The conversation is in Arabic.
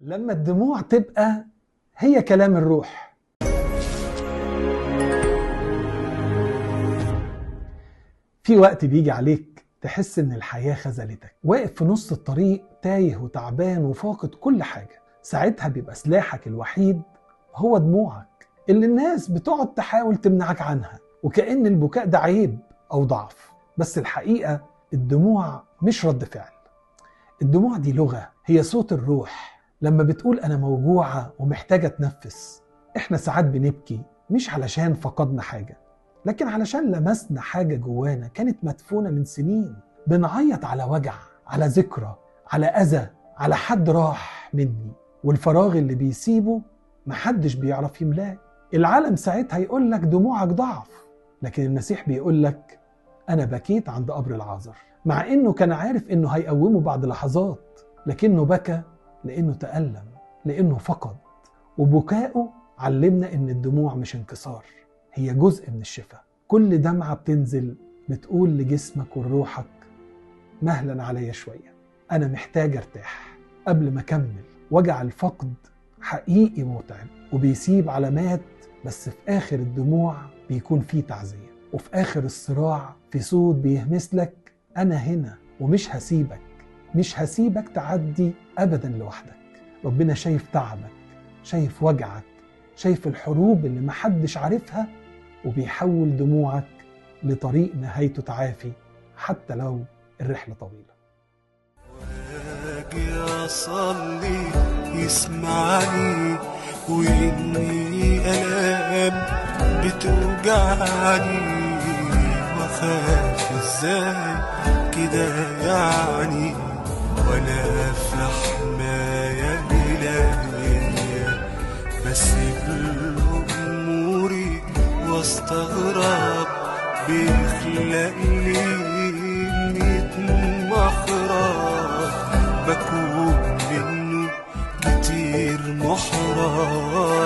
لما الدموع تبقى هي كلام الروح. في وقت بيجي عليك تحس ان الحياة خذلتك، واقف في نص الطريق تايه وتعبان وفاقد كل حاجة. ساعتها بيبقى سلاحك الوحيد هو دموعك اللي الناس بتقعد تحاول تمنعك عنها، وكأن البكاء ده عيب او ضعف. بس الحقيقة الدموع مش رد فعل، الدموع دي لغة، هي صوت الروح لما بتقول أنا موجوعة ومحتاجة أتنفس. إحنا ساعات بنبكي مش علشان فقدنا حاجة، لكن علشان لمسنا حاجة جوانا كانت مدفونة من سنين. بنعيط على وجع، على ذكرى، على أذى، على حد راح مني، والفراغ اللي بيسيبه محدش بيعرف يملاه. العالم ساعتها يقولك دموعك ضعف، لكن المسيح بيقولك أنا بكيت عند قبر العازر، مع إنه كان عارف إنه هيقومه بعد لحظات، لكنه بكى لأنه تألم، لأنه فقد. وبكائه علمنا إن الدموع مش انكسار، هي جزء من الشفاء. كل دمعة بتنزل بتقول لجسمك وروحك مهلا عليا شوية، أنا محتاج ارتاح قبل ما أكمل. وجع الفقد حقيقي متعب وبيسيب علامات، بس في آخر الدموع بيكون فيه تعزية، وفي آخر الصراع في صوت بيهمس لك أنا هنا ومش هسيبك، مش هسيبك تعدي أبدا لوحدك. ربنا شايف تعبك، شايف وجعك، شايف الحروب اللي محدش عارفها، وبيحول دموعك لطريق نهايته تعافي حتى لو الرحلة طويلة. واجي أصلي يسمعني، وإني ألام بتوجعني، وأخاف إزاي كده يعني، وأنا في حماية إلهية، بسيب له أموري واستغرب بيخلق لي 100 مخرج، بكون منه كتير محرج.